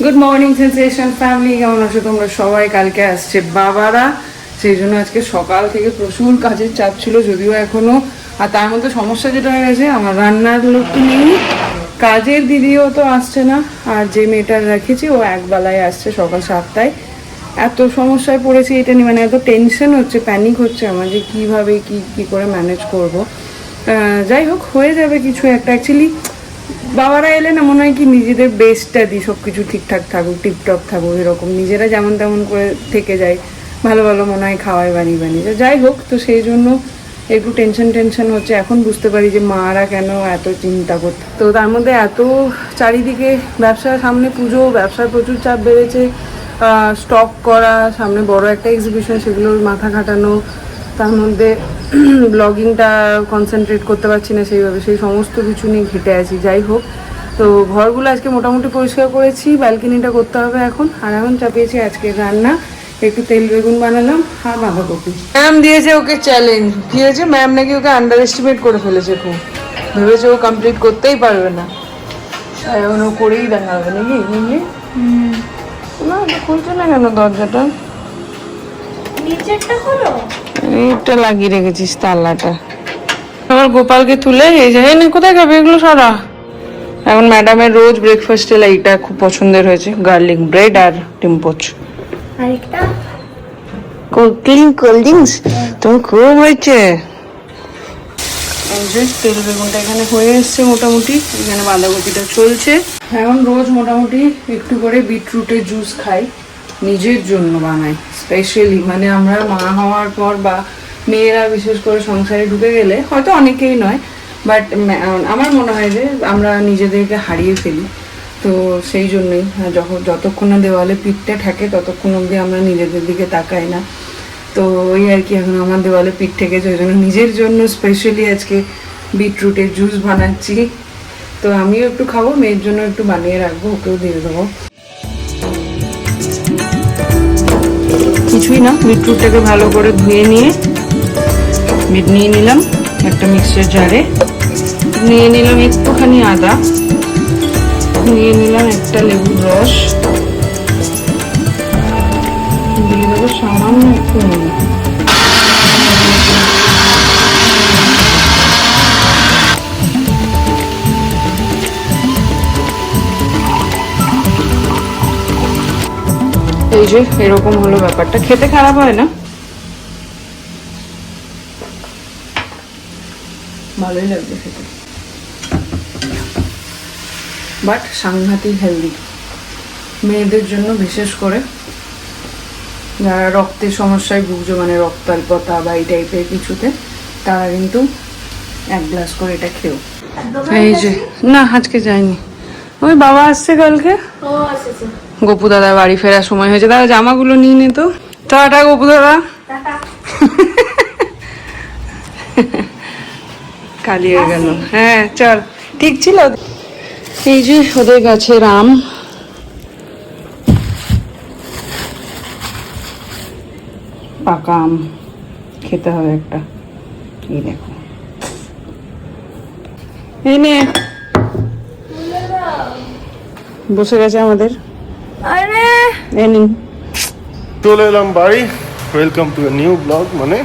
Good morning sensation family, কেমন আছো তোমরা সবাই? কালকে আসছে বাবারা, সেই জন্য আজকে সকাল থেকে প্রচুর কাজের চাপ ছিল, যদিও এখনো। আর তার মধ্যে সমস্যা যেটা হয়ে গেছে, আমার রান্নার লোক তো নেই, কাজের দিদিও তো আসছে না, আর যে মেয়েটার রেখেছি ও একবেলায় আসছে সকাল 7টায়। এত সমস্যায় পড়েছি এটা নিয়ে, মানে এত টেনশন হচ্ছে, প্যানিক হচ্ছে আমার যে কীভাবে কী করে ম্যানেজ করব। যাই হোক, হয়ে যাবে কিছু একটা। অ্যাকচুয়ালি বাবারা এলে না মনে হয় কি নিজেদের বেস্টটা দিই, সব কিছু ঠিকঠাক থাকুক, টিপটপ থাকুক, এরকম নিজেরা যেমন তেমন করে থেকে যায়, ভালো ভালো মনে হয় খাওয়াই বানিয়ে বানিয়ে। যাই হোক, তো সেই জন্য একটু টেনশন হচ্ছে। এখন বুঝতে পারি যে মারা কেন এত চিন্তা করতে। তো তার মধ্যে এত চারিদিকে ব্যবসার, সামনে পুজো, ব্যবসার প্রচুর চাপ বেড়েছে, স্টক করা, সামনে বড় একটা এক্সিবিশন, সেগুলোর মাথা খাটানো, তার মধ্যে ব্লগিংটা কনসেন্ট্রেট করতে পারছি না সেইভাবে, সেই সমস্ত কিছু নিয়ে ঘেটে আছি। যাই হোক, তো ঘরগুলো আজকে মোটামুটি পরিষ্কার করেছি, ব্যালকনিটা করতে হবে এখন। আর এখন চাপিয়েছি আজকে রান্না, একটু তেল বেগুন বানালাম আর বাঁধাকপি। ম্যাম দিয়েছে ওকে চ্যালেঞ্জ, কি হয়েছে, ম্যাম নাকি ওকে আন্ডার এস্টিমেট করে ফেলেছে, খুব ভেবেছে ও কমপ্লিট করতেই পারবে না, এখন ও করেই দেখাবে নাকি। বুঝলি না, খুলছে না কেন দরজাটা? এইটা লাগিয়ে রেখেছিস তালাটা। আমার গোপালকে তুলে এই যে, না কোথায় খাবে এগুলো সরা। এখন ম্যাডামের রোজ ব্রেকফাস্টে এইটা খুব পছন্দের হয়েছে, গার্লিক ব্রেড আর ডিমপোচ। কোল্ড ড্রিঙ্কস তোমার খুব হয়েছে। তেল বেগুনটা এখানে হয়ে এসছে মোটামুটি, এখানে বাঁধাকপিটা চলছে। এখন রোজ মোটামুটি একটু করে বিটরুটের জুস খাই, নিজের জন্য বানাই স্পেশালি। মানে আমরা মা হওয়ার পর বা মেয়েরা বিশেষ করে সংসারে ঢুকে গেলে, হয়তো অনেকেই নয়, বাট আমার মনে হয় যে আমরা নিজেদেরকে হারিয়ে ফেলি। তো সেই জন্যই যতক্ষণ না দেওয়ালে পিঠটা ঠেকে ততক্ষণ অবধি আমরা নিজেদের দিকে তাকাই না। তো ওই আর কি, এখন আমার দেওয়ালে পিঠ ঠেকেছে, ওই জন্য নিজের জন্য স্পেশালি আজকে বিটরুটের জুস বানাচ্ছি। তো আমিও একটু খাবো, মেয়ের জন্য একটু বানিয়ে রাখবো, ওকেও দিয়ে দেবো। কিছুই না, বিটরুটটাকে ভালো করে ধুয়ে নিয়ে নিয়ে নিলাম একটা মিক্সচার জারে, নিয়ে নিলাম একটুখানি আদা, নিয়ে নিলাম একটা লেবুর রস, দিয়ে দেবো সামান্য একটু নুন। এই যে এরকম হলো ব্যাপারটা, খেতে খারাপ হয় না, ভালোই লাগবে খেতে, বাট সাংঘাতিক হেলদি মেয়েদের জন্য, বিশেষ করে যারা রক্তের সমস্যায় ভুগছে, মানে রক্তাল্পতা বা এই টাইপের কিছুতে, তারা কিন্তু 1 গ্লাস করে এটা খেও। এই যে না, আজকে যায়নি, ওই বাবা আসছে কালকে, গপু দাদা বাড়ি ফেরার সময় হয়েছে। দাদা জামাগুলো নিয়ে নে তো। টাটা গপু দাদা। কালি হয়ে গেল। হ্যাঁ চল, ঠিক ছিল। এই যে ওদের গাছের আম, পাকা আম খেতে হবে একটা। এই দেখো, এই নে বসে গেছে আমাদের। চলে এলাম বাড়ি। Welcome to a new blog, মানে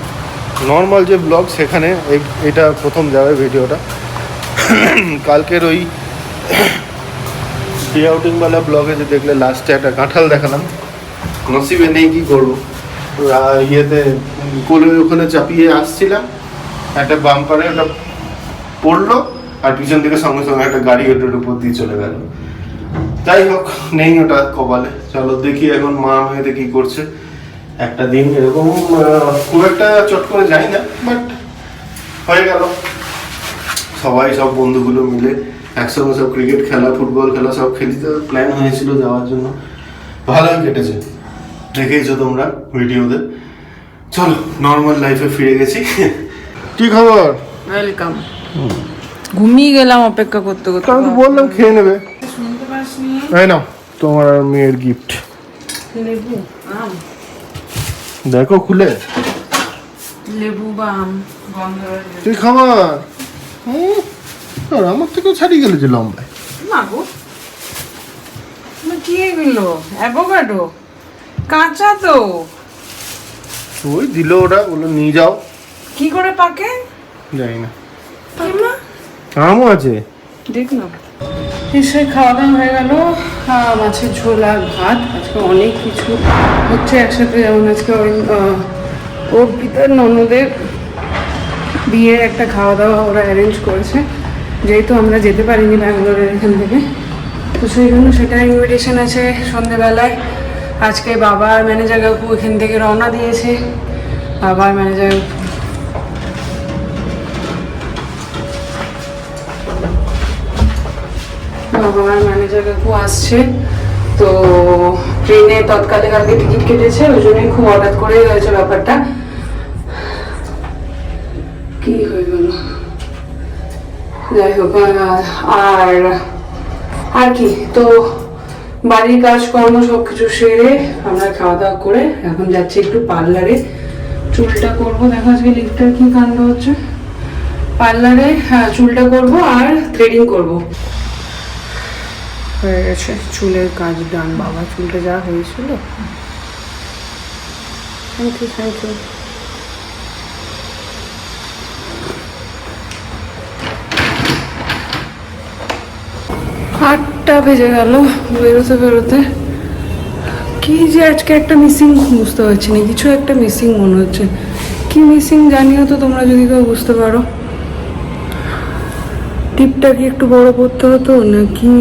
নর্মাল যে ব্লগ সেখানে এটা প্রথম যাবে ভিডিওটা। কালকের ওই ডে আউটিংওয়ালা ব্লগে যে দেখলে লাস্টে একটা কাঁঠাল দেখালাম, নসিবে নেই, কি করবো, ইয়েতে কোলে ওখানে চাপিয়ে আসছিলাম, একটা বাম্পারে ওটা পড়লো আর পিছন থেকে সঙ্গে সঙ্গে একটা গাড়ি ওটার উপর দিয়ে চলে গেল। যাই হোক, নেই ওটা কপালে। চলো দেখি এখন মা মেয়েতে কি করছে। একটা দিন এরকম খুব একটা চট করে যাই না, বাট হয়ে গেল। সবাই, সব বন্ধুগুলো মিলে একসঙ্গে সব ক্রিকেট খেলা, ফুটবল খেলা সব খেলতে প্ল্যান হয়েছিল যাওয়ার জন্য, ভালোই কেটেছে, দেখেইছো তোমরা ভিডিওতে। চলো নর্মাল লাইফে ফিরে গেছি। কি খবর? ওয়েলকাম। ঘুমিয়ে গেলাম অপেক্ষা করতে করতে। আমি তো বললাম খেয়ে নেবে। শুনতে পাসনি? এই নাও তোমার আর মেয়ের গিফট। লেবু আম, দেখো খুলে। লেবু বা আম গন্ধ। তুই খাবার আমার থেকেও ছাড়িয়ে গেলে যে লম্বায়। না গো, কি এগুলো? অ্যাভোকাডো কাঁচা তো। ওই দিল ওরা, বললো নিয়ে যাও। কি করে পাকে জানি না, মা? আমও আছে। দেখ না। নিশ্চয়ই খাওয়া দাওয়া হয়ে গেল। মাছের ঝোল আর ভাত। আজকে অনেক কিছু হচ্ছে একসাথে, যেমন আজকে অর্পিতার ননদের বিয়ের একটা খাওয়া দাওয়া ওরা অ্যারেঞ্জ করেছে, যেহেতু আমরা যেতে পারিনি ব্যাঙ্গালোরের এখান থেকে, তো সেই জন্য সেটা ইনভিটেশন আছে সন্ধেবেলায়। আজকে বাবার ম্যানেজার কাকু এখান থেকে রওনা দিয়েছে। বাবার ম্যানেজার কাকু আসছে, তো ট্রেনে তৎকালে কালকে টিকিট কেটেছে, ওই জন্যই খুব হঠাৎ করেই হয়েছে ব্যাপারটা। কি হয়ে গেল, যাই হোক। আর কি, তো বাড়ির কাজকর্ম সবকিছু সেরে আমরা খাওয়া দাওয়া করে এখন যাচ্ছি একটু পার্লারে চুলটা করবো। দেখো আজকে লিফটার কি কাণ্ড হচ্ছে। পার্লারে চুলটা করব আর থ্রেডিং করব। হয়ে গেছে চুলের কাজ ডান। বাবা চুলটা যা হয়েছিল। Thank you thank you. 8টা বেজে গেল বেরোতে বেরোতে। কি যে আজকে একটা মিসিং বুঝতে পারছি না, কিছু একটা মিসিং মনে হচ্ছে। কি মিসিং জানিও তো তোমরা যদি কেউ বুঝতে পারো। টিপটা কি একটু বড় করতে হতো নাকি?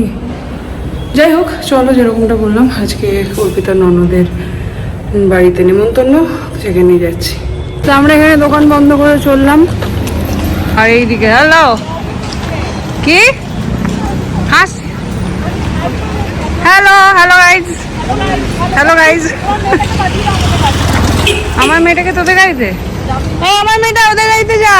যাই হোক, চলো, যেরকমটা বললাম আজকে অর্পিতার ননদের বাড়িতে নেমন্তন্ন, সেখানে যাচ্ছি। তো আমরা এখানে দোকান বন্ধ করে চললাম। আর এইদিকে হ্যালো কি হাস, hello hello guys, hello guys. আমার মেয়েটাকে তোদের গাড়িতে, আমার মেয়েটা ওদের গাড়িতে যা।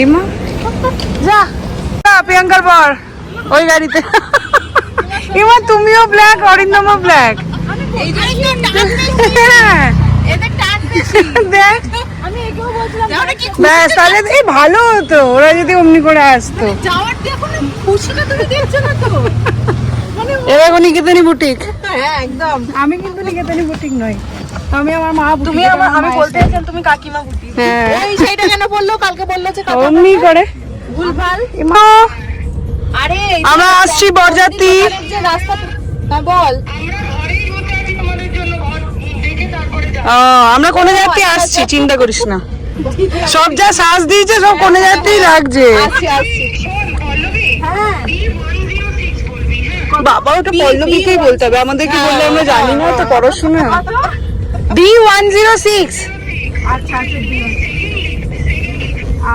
ইমা যা, প্রিয়াঙ্কার পর ওই গাড়িতে। ইমা তুমিও ব্ল্যাক, অরিন্দমও ব্ল্যাক। দেখ ব্যাস, তাহলে এই ভালো হতো ওরা যদি অমনি করে আসতো। এবার নিকেতনী বুটিক। একদম। আমি কিন্তু নিকেতনী বুটিক নই, আমি আমার মা। তুমি আমার, আমি বলতে চাইছিলাম তুমি কাকিমা বুটিক। হ্যাঁ, এই সেইটা কেন বললো? কালকে বললো যে অমনি করে ভুলভাল। আরে আমরা আসছি বরযাত্রী। যে রাস্তা, হ্যাঁ বল। ও, আমরা কোনে যাত্রী আসছি, চিন্তা করিস না। সব যা সাজ দিয়েছে সব কোনে যাত্রী লাগছে। আসছি আসছি। হ্যাঁ বাবা ওটা পল্লবীকেই বলতে হবে, আমাদের কি বললে আমরা জানি না তো পড়াশোনা। D106। আচ্ছা আচ্ছা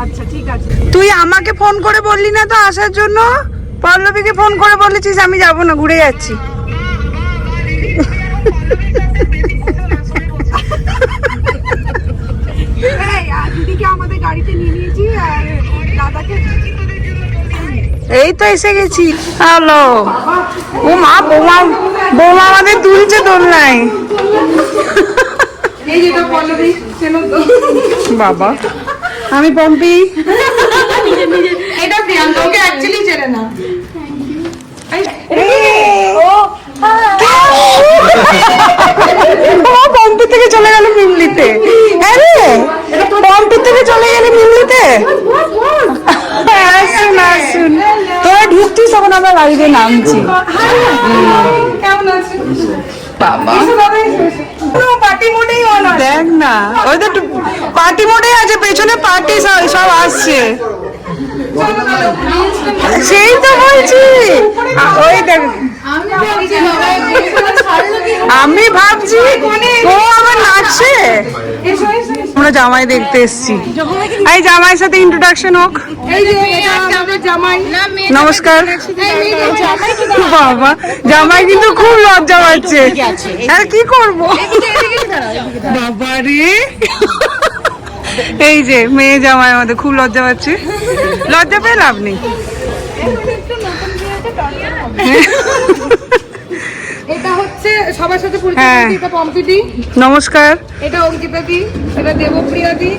আচ্ছা ঠিক আছে। তুই আমাকে ফোন করে বললি না তো আসার জন্য, পল্লবীকে ফোন করে বলেছিস আমি যাব না, ঘুরে যাচ্ছি। দিদিকে আমাদের গাড়িতে নিয়ে নিয়েছি আর দাদাকে। এই তো এসে গেছি। হ্যালো। ও মা, বৌমা বৌমা আমাদের তুলছে দোলনায়। এই যেটা পল্লবী চেনো তো? বাবা আমি পম্পি। এটা প্রিয়াঙ্কা, ওকে অ্যাকচুয়ালি চেনে না। পম্পি থেকে চলে গেল মিমলিতে। আরে পম্পি থেকে চলে গেলে মিমলিতে। আসুন আসুন, তোরা ঢুকছিস তখন আমরা গাড়িতে নামছি। কেমন আছো বাবা পার্টি মোডেই অন আছে। দেখ না, ওই তো পার্টি মোডে আছে, পেছনে পার্টি সব আসছে। সেই তো বলছি, ওই দেখ আমি ভাবছি ও আমার নাচছে। আমরা জামাই দেখতে এসছি। এই জামাইয়ের সাথে ইন্ট্রোডাকশন হোক। জামাই নমস্কার। বাবা জামাই কিন্তু খুব লজ্জা পাচ্ছে। আর কি করব বাবা রে। এই যে মেয়ে জামাই আমাদের খুব লজ্জা পাচ্ছে। লজ্জা পেয়ে লাভ নেই। এটা হচ্ছে সবার সাথে পরিচয়। হ্যাঁ। এটা পম্পিদি, নমস্কার। এটা অঙ্কিতা দি, এটা দেবপ্রিয়া দি,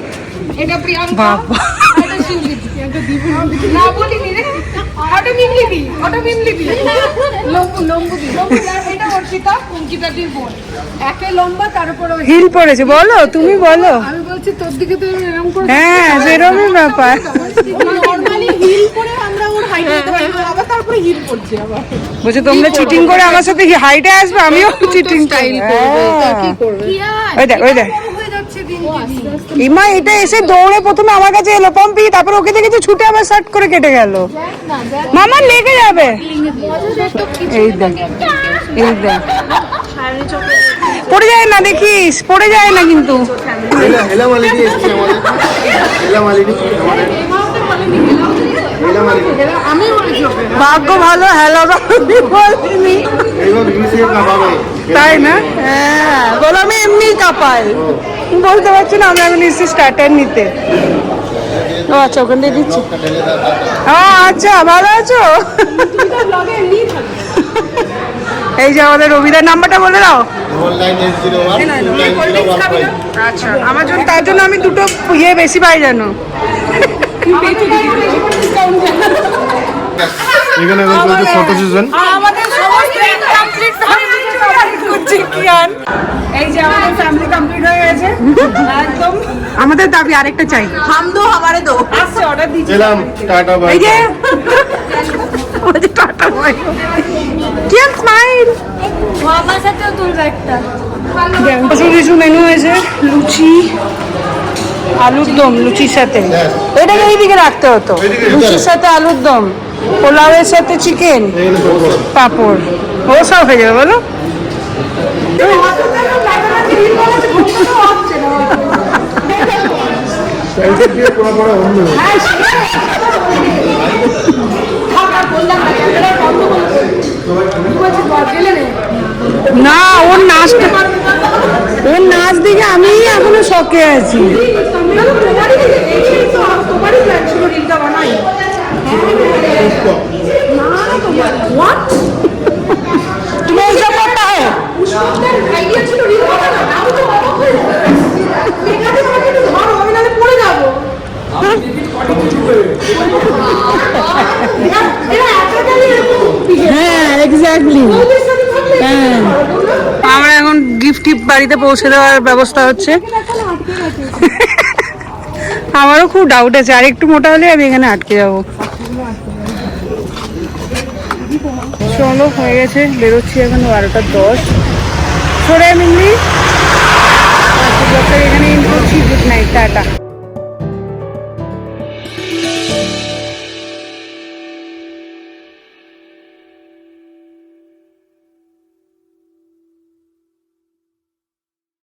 এটা প্রিয়াঙ্কা, বাবা এটা শিউলি দি। না বলিনি রে, ওটা মিমলি দি লম্বু দি এটা অঙ্কিতাদির বোন, একে লম্বা, তার উপর হিল পড়েছে, বলো তুমি বলো। আমি বলছি তোর দিকে তো এরকম করে হ্যাঁ সেরকমই ব্যাপার। নরমালি হিল পরে আমরা ওর হাইট দিতে পারি না, আবার তারপরে হিল পড়ছে আবার। বলছে তোমরা চিটিং করে আমার সাথে হাইটে আসবে, আমিও চিটিং স্টাইল করবে তা কি করবে? ওই দেখ হয়ে যাচ্ছে দিন দিন। ইমা এটা এসে দৌড়ে প্রথমে আমার কাছে এলো পম্পি, তারপর ওকে দেখেছে ছুটে আবার শার্ট করে কেটে গেল। মামা লেগে যাবে। এই দেখ পড়ে যায় না, দেখিস পড়ে যায় না কিন্তু। হেলা মালিনী এসছে আমাদের, হেলা মালিনী আমাদের, হেলা মালিনী আমি বলেছি ওকে ভাগ্য ভালো হেলা বলিনি, এইবার ভিসিএ কাঁপাবে। তাই না? হ্যাঁ বলো আমি এমনি কাঁপাই, বলতে পারছি না, আমি এখন এসেছি স্টার্টার নিতে। ও আচ্ছা ওখান দিয়ে দিচ্ছি। আচ্ছা ভালো আছো? ব্লগে এমনি থাকে। এই যে আমাদের রবিদার নাম্বারটা বলে দাও। 9980129015। আচ্ছা আমার জন্য, তার জন্য আমি দুটো বেশি পাই জানো। এখানে এখন চলছে ফটো সেশন। আমাদের সমস্ত কমপ্লিট করছি কিয়ান। এই যে আমাদের ফ্যামিলি কমপ্লিট হয়ে গেছে একদম। আমাদের দাবি আরেকটা চাই, হাম দো আমারে দো। আসছে অর্ডার দিচ্ছি। এলাম, টাটা বাই। এই যে বলছে টাটা বাই। কিয়ান স্মাইল। আমার সাথেও তুলবে একটা। কিছু কিছু মেনু হয়েছে, লুচি, আলুর দম লুচির সাথে, এটাকে এইদিকে রাখতে হতো, লুচির সাথে আলুর দম, পোলাওয়ের সাথে চিকেন, পাঁপড়, ও সব হয়ে যাবে বলো। সেলফি দিয়ে পুরো পুরো অন্য। না ওর নাচটা, ওর নাচ দেখে আমি এখনো শকে আছি। তুমি এইসব করতে হয়। হ্যাঁ এক্স্যাক্টলি। হ্যাঁ আমরা এখন গিফট বাড়িতে পৌঁছে দেওয়ার ব্যবস্থা হচ্ছে। আমারও খুব ডাউট আছে, আর একটু মোটা হলে আমি এখানে আটকে যাবো। চলো হয়ে গেছে, বেরোচ্ছি এখন 12:10। সরে মিমলি এখানে ইন করছি। Good night, tata.